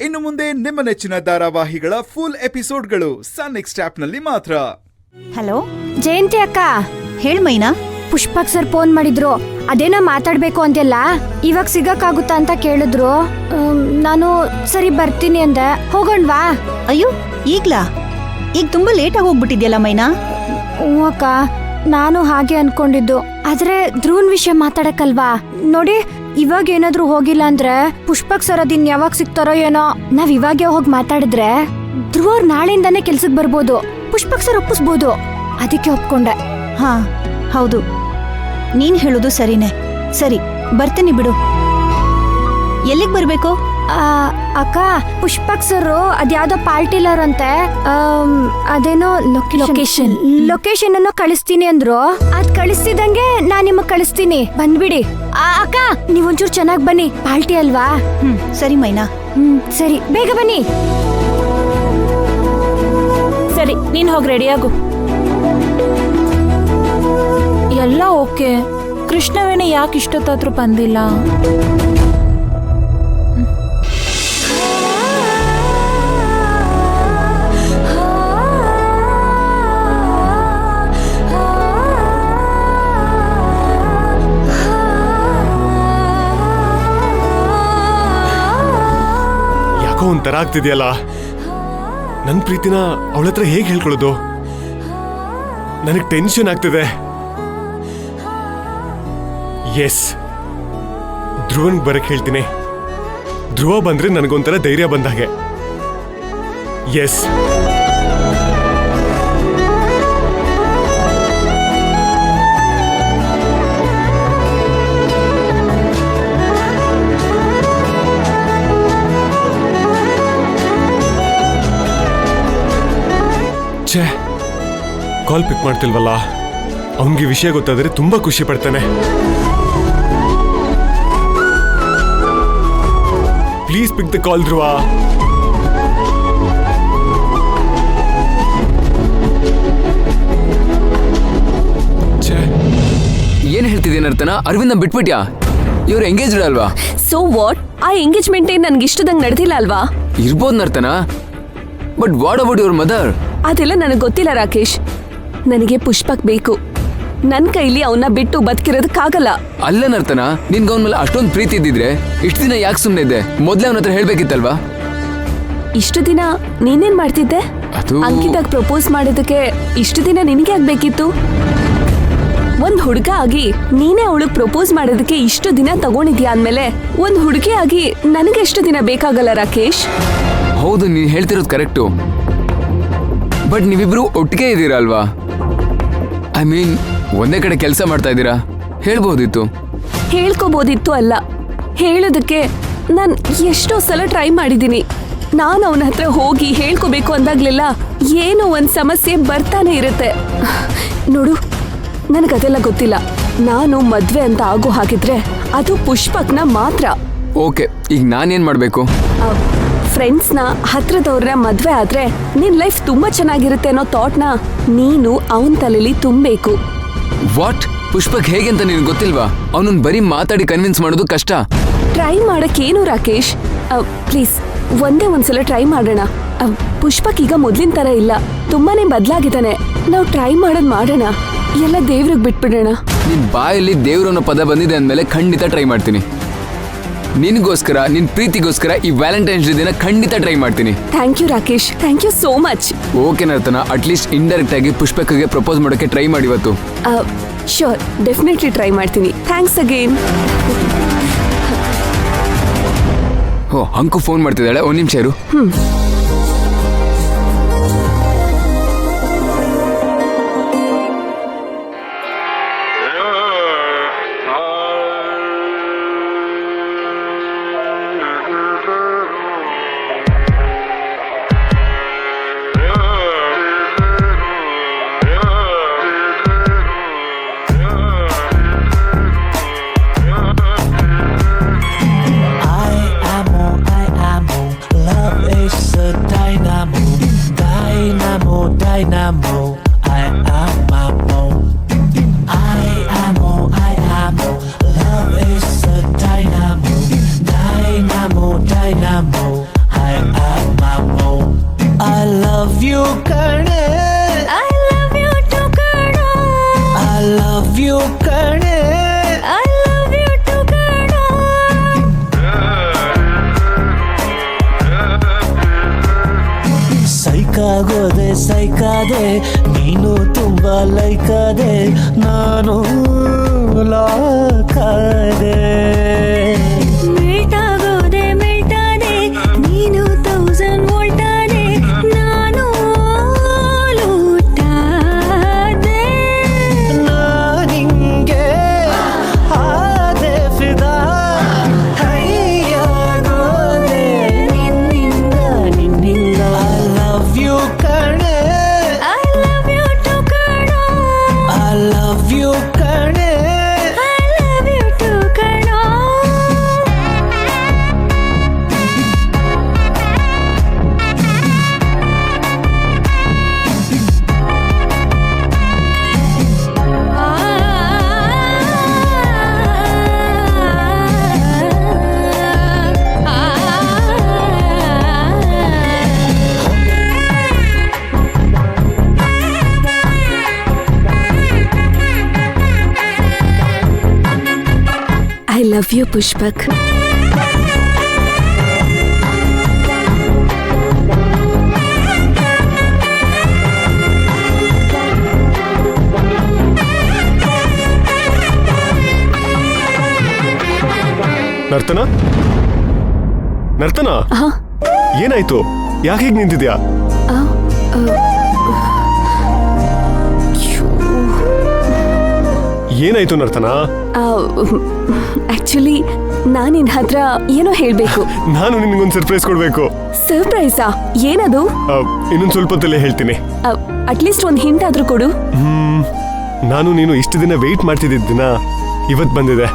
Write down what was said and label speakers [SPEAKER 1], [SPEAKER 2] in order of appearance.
[SPEAKER 1] ಇನ್ನು ಮುಂದೆ ನಿಮ್ಮ ನೆಚ್ಚಿನ ಧಾರಾವಾಹಿಗಳ ಫುಲ್ ಎಪಿಸೋಡ್ಗಳು ಸನ್ ನೆಕ್ಸ್ಟ್ ಆಪ್ನಲ್ಲಿ ಮಾತ್ರ.
[SPEAKER 2] ಹಲೋ
[SPEAKER 3] ಜಯಂತಿ ಅಕ್ಕ,
[SPEAKER 2] ಹೇಳ್ ಮೈನಾ.
[SPEAKER 3] ಪುಷ್ಪಕ್ ಸರ್ ಫೋನ್ ಮಾಡಿದ್ರು. ಅದೇನೋ ಮಾತಾಡ್ಬೇಕು ಅಂತೆಲ್ಲ, ಇವಾಗ ಸಿಗಕ್ಕಾಗುತ್ತಾ ಅಂತ ಕೇಳಿದ್ರು. ನಾನು ಸರಿ ಬರ್ತೀನಿ ಅಂದೆ. ಹೋಗೋಣ್ವಾ?
[SPEAKER 2] ಅಯ್ಯೋ ಈಗ್ಲಾ? ಈಗ ತುಂಬಾ ಲೇಟ್ ಆಗಿ ಹೋಗ್ಬಿಟ್ಟಿದ್ಯಲ್ಲ ಮೈನಾ.
[SPEAKER 3] ಹ್ಞೂ ಅಕ್ಕ, ನಾನು ಹಾಗೆ ಅನ್ಕೊಂಡಿದ್ದು. ಆದ್ರೆ ಧ್ರುವನ್ ವಿಷಯ ಮಾತಾಡಕ್ಕಲ್ವಾ? ನೋಡಿ, ಇವಾಗ ಏನಾದ್ರೂ ಹೋಗಿಲ್ಲ ಅಂದ್ರೆ ಪುಷ್ಪಕ್ ಸರ್ ಅದಿನ್ ಯಾವಾಗ ಸಿಗ್ತಾರೋ ಏನೋ. ನಾವ್ ಇವಾಗೆ ಹೋಗಿ ಮಾತಾಡಿದ್ರೆ ಧ್ರುವ ಅವ್ರು ನಾಳೆಯಿಂದಾನೇ ಕೆಲ್ಸಕ್ ಬರ್ಬೋದು. ಪುಷ್ಪಕ್ ಸರ್ ಒಪ್ಪಿಸ್ಬೋದು. ಅದಕ್ಕೆ ಒಪ್ಕೊಂಡೆ.
[SPEAKER 2] ಹಾ ಹೌದು, ನೀನ್ ಹೇಳೋದು ಸರಿನೇ. ಸರಿ, ಬರ್ತೀನಿ ಬಿಡು. ಎಲ್ಲಿಗ್ ಬರ್ಬೇಕು?
[SPEAKER 3] ಅಕ್ಕ, ಪುಷ್ಪಕ್ ಸರ್ ಅದ್ಯಾವ್ದೋ ಪಾರ್ಟಿಲರ್ ಅಂತೆ. ಅದೇನೋ ಲೊಕೇಶನ್ ಅನ್ನು ಕಳಿಸ್ತೀನಿ ಅಂದ್ರು. ಅದ್ ಕಳಿಸ್ತಿದಂಗೆ ನಾನ್ ನಿಮಗ್ ಕಳಿಸ್ತೀನಿ, ಬಂದ್ಬಿಡಿ. ಅಕ್ಕ, ನೀವೊಂಚೂರು ಚೆನ್ನಾಗ್ ಬನ್ನಿ, ಪಾರ್ಟಿ ಅಲ್ವಾ?
[SPEAKER 2] ಸರಿ ಮೈನಾ.
[SPEAKER 3] ಸರಿ, ಬೇಗ ಬನ್ನಿ.
[SPEAKER 4] ಸರಿ, ನೀನ್ ಹೋಗಿ ರೆಡಿಯಾಗು. ಎಲ್ಲ ಓಕೆ. ಕೃಷ್ಣವೇಣಿ ಯಾಕೆ ಇಷ್ಟೊತ್ತಾದ್ರೂ ಬಂದಿಲ್ಲ?
[SPEAKER 5] ಯಾಕೋ ಒಂಥರ ಆಗ್ತಿದೆಯಲ್ಲ. ನನ್ನ ಪ್ರೀತಿನ ಅವಳ ಹತ್ರ ಹೇಗೆ ಹೇಳ್ಕೊಳ್ಳೋದು? ನನಗೆ ಟೆನ್ಷನ್ ಆಗ್ತಿದೆ. ಎಸ್, ಧ್ರುವನ್ಗೆ ಬರಕ್ ಹೇಳ್ತೀನಿ. ಧ್ರುವ ಬಂದ್ರೆ ನನಗೊಂಥರ ಧೈರ್ಯ ಬಂದಾಗೆ. ಎಸ್, ಛೇ, ಕಾಲ್ ಪಿಕ್ ಮಾಡ್ತಿಲ್ವಲ್ಲ. ಅವನಿಗೆ ವಿಷಯ ಗೊತ್ತಾದ್ರೆ ತುಂಬಾ ಖುಷಿ ಪಡ್ತಾನೆ. ಪ್ಲೀಸ್ ಪಿಕ್ ದ ಕಾಲ್ ಧ್ರುವ.
[SPEAKER 6] ಏನ್ ಹೇಳ್ತಿದ್ದೀನಿ ಅರ್ಥನ? ಅರವಿಂದ ಬಿಟ್ಬಿಟ್ಯಾ? ಇವ್ರು ಎಂಗೇಜ್ಡ್ ಅಲ್ವಾ?
[SPEAKER 4] So what? ಆ ಎಂಗೇಜ್ಮೆಂಟ್ ಏನ್ ನನ್ಗೆ ಇಷ್ಟದಂಗ್ ನಡೆದಿಲ್ಲ ಅಲ್ವಾ?
[SPEAKER 6] ಇರ್ಬೋದು ನರ್ತನ, but what about your mother?
[SPEAKER 4] ಅದೆಲ್ಲ ನನಗೆ ಗೊತ್ತಿಲ್ಲ ರಾಕೇಶ್. ನನಗೆ ಪುಷ್ಪಕ್ ಬೇಕು. ನನ್ ಕೈಲಿ ಅವನ್ನ ಬಿಟ್ಟು ಬದುಕಿರೋದಕ್ಕಾಗಲ್ಲ.
[SPEAKER 6] ಅಲ್ಲ ನರ್ತನ, ನಿನ್ಗೆ ಅವನ ಮೇಲೆ ಅಷ್ಟೊಂದು ಪ್ರೀತಿ ಇದ್ದಿದ್ರೆ ಇಷ್ಟು ದಿನ ಯಾಕೆ ಸುಮ್ಮನೆ ಇದ್ದೆ? ಮೊದ್ಲೇ ಅವನ ಹತ್ರ ಹೇಳ್ಬೇಕಿತ್ತಲ್ವಾ?
[SPEAKER 4] ಇಷ್ಟು ದಿನ ನೀನೇನ್ ಮಾಡ್ತಿದ್ದೆ? ಅಂಕಿತಾಗ್ ಪ್ರಪೋಸ್ ಮಾಡೋದಕ್ಕೆ ಇಷ್ಟು ದಿನ ನಿನಗೆ ಆಗ್ಬೇಕಿತ್ತು. ಒಂದ್ ಹುಡುಗ ಆಗಿ ನೀನೇ ಅವಳಿಗೆ ಪ್ರಪೋಸ್ ಮಾಡೋದಕ್ಕೆ ಇಷ್ಟು ದಿನ ತಗೊಂಡಿದ್ಯಾ ಅಂದ್ಮೇಲೆ ಒಂದ್ ಹುಡುಗಿ ಆಗಿ ನನಗೆ ಎಷ್ಟು ದಿನ ಬೇಕಾಗಲ್ಲ ರಾಕೇಶ್?
[SPEAKER 6] ಹೌದು, ನೀನ್ ಹೇಳ್ತಿರೋದು ಕರೆಕ್ಟು. ಬಟ್ ನೀವಿಬ್ರು ಒಟ್ಟಿಗೆ ಇದ್ದೀರಾ ಅಲ್ವಾ? ಐ ಮೀನ್, ಒಂದೇ ಕಡೆ ಕೆಲಸ ಮಾಡ್ತಾ ಇದ್ದೀರಾ. ಹೇಳ್ಬೋದಿತ್ತು.
[SPEAKER 4] ಹೇಳ್ಕೋಬೋದಿತ್ತು ಅಲ್ಲ, ಹೇಳೋದಕ್ಕೆ ನಾನು ಎಷ್ಟೋ ಸಲ ಟ್ರೈ ಮಾಡಿದ್ದೀನಿ. ನಾನು ಅವನ ಹತ್ರ ಹೋಗಿ ಹೇಳ್ಕೋಬೇಕು ಅಂದಾಗ್ಲೆಲ್ಲ ಏನೋ ಒಂದು ಸಮಸ್ಯೆ ಬರ್ತಾನೆ ಇರುತ್ತೆ. ನೋಡು, ನನಗದೆಲ್ಲ ಗೊತ್ತಿಲ್ಲ. ನಾನು ಮದ್ವೆ ಅಂತ ಆಗೋ ಹಾಗಿದ್ರೆ ಅದು ಪುಷ್ಪಕ್ನ ಮಾತ್ರ.
[SPEAKER 6] ಓಕೆ, ಈಗ ನಾನೇನ್ ಮಾಡ್ಬೇಕು?
[SPEAKER 4] ಫ್ರೆಂಡ್ಸ್ನ ಹತ್ರದವ್ರನ್ನ ಮದ್ವೆ ಆದ್ರೆ ನಿನ್ ಲೈಫ್ ತುಂಬಾ ಚೆನ್ನಾಗಿರುತ್ತೆ ಅನ್ನೋ ಥಾಟ್ನ ನೀನು ಅವನ ತಲೆಯಲ್ಲಿ ತುಂಬಬೇಕು.
[SPEAKER 6] ವಾಟ್? ಪುಷ್ಪಕ್ ಹೇಗೆ ಅಂತ ನಿನ್ಗೆ ಗೊತ್ತಿಲ್ವಾ? ಅವನನ್ನ ಬರೀ ಮಾತಾಡಿ ಕನ್ವಿನ್ಸ್ ಮಾಡೋದು ಕಷ್ಟ.
[SPEAKER 4] ಟ್ರೈ ಮಾಡಕ್ಕೇನು ರಾಕೇಶ್? ಪ್ಲೀಸ್ ಒಂದೇ ಒಂದ್ಸಲ ಟ್ರೈ ಮಾಡೋಣ. ಪುಷ್ಪಕ್ ಈಗ ಮೊದ್ಲಿನ ತರ ಇಲ್ಲ, ತುಂಬಾನೇ ಬದಲಾಗಿದ್ದಾನೆ. ನಾವು ಟ್ರೈ ಮಾಡೋಣ. ಎಲ್ಲ ದೇವ್ರಿಗೆ ಬಿಟ್ಬಿಡೋಣ.
[SPEAKER 6] ನಿನ್ ಬಾಯಲ್ಲಿ ದೇವ್ರು ಅನ್ನೋ ಪದ ಬಂದಿದೆ ಅಂದ್ಮೇಲೆ ಖಂಡಿತ ಟ್ರೈ ಮಾಡ್ತೀನಿ. ನಿನ್ಗೋಸ್ಕರ, ನಿನ್ ಪ್ರೀತಿಗೋಸ್ಕರ ಈ ವ್ಯಾಲೆಂಟೈನ್ಸ್ ಡೇ ದಿನ ಖಂಡಿತ ಟ್ರೈ ಮಾಡ್ತೀನಿ.
[SPEAKER 4] Thank you Rakesh, thank you so much.
[SPEAKER 6] Okay Nartana, at least indirect ಆಗಿ ಪುಷ್ಪಕ್ಗೆ ಪ್ರಪೋಸ್ ಮಾಡೋಕೆ ಟ್ರೈ ಮಾಡಿ ಇವತ್ತು.
[SPEAKER 4] ಶೋರ್, ಡೆಫಿನೆಟ್ಲಿ ಟ್ರೈ ಮಾಡ್ತೀನಿ. Thanks again.
[SPEAKER 6] ಓ, ಅಂಕು ಫೋನ್ ಮಾಡ್ತಿದ್ದಾಳೆ, ಒಂದ್ ನಿಮಿಷ ಇರು.
[SPEAKER 7] I am love is ಆಗೋದೆ ಸೈಕಾದೆ ನೀನು ತುಂಬಾ ಲೈಕಾದೆ ನಾನು ಲಾಕಾದೆ
[SPEAKER 3] ಮಿಲ್ಟಾಗೋದೆ ಮಿಲ್ಟಾದೆ ನೀನು 1000 ವೋಲ್ಟಾದೆ ನಾನು ಲೂಟಾದೆ
[SPEAKER 7] ನಾನಿಂಗೆ ಆದೆ ಫಿದಾ ಹೈಯಾಗೋದೆ ನಿನ್ನಿಂದ ಐ ಲವ್ ಯು ಕಣೆ
[SPEAKER 3] ಐ ಲವ್ ಯು ಟು ಕಣೋ
[SPEAKER 7] ಐ ಲವ್ ಯು ಕಣೆ
[SPEAKER 3] ಐ ಲವ್ ಯು ಟು ಕಣೋ
[SPEAKER 4] ಐ ಲವ್ ಯು ಪುಷ್ಪಕ್.
[SPEAKER 5] ನರ್ತನ ನರ್ತನ
[SPEAKER 4] ಹಾ
[SPEAKER 5] ಏನಾಯ್ತು? ಯಾಕೆ ಹೀಗೆ ನಿಂತಿದ್ಯಾ? ಏನಾಯ್ತು ನರ್ತನ?
[SPEAKER 4] ಆಕ್ಚುಲಿ ನಾನು ನಿನ್ ಹತ್ರ ಏನೋ ಹೇಳ್ಬೇಕು.
[SPEAKER 5] ನಾನು ನಿನ್ಗೊಂದು ಸರ್ಪ್ರೈಸ್ ಕೊಡ್ಬೇಕು.
[SPEAKER 4] ಸರ್ಪ್ರೈಸಾ? ಏನದು?
[SPEAKER 5] ಇನ್ನೊಂದು ಸ್ವಲ್ಪ ಹೊತ್ತಲ್ಲೇ ಹೇಳ್ತೀನಿ.
[SPEAKER 4] ಅಟ್ಲೀಸ್ಟ್ ಒಂದು ಹಿಂಟ್ ಆದ್ರೂ ಕೊಡು.
[SPEAKER 5] ನಾನು ನೀನು ಇಷ್ಟು ದಿನ ವೆಯ್ಟ್ ಮಾಡ್ತಿದ್ದ ದಿನ ಇವತ್ತು ಬಂದಿದೆ.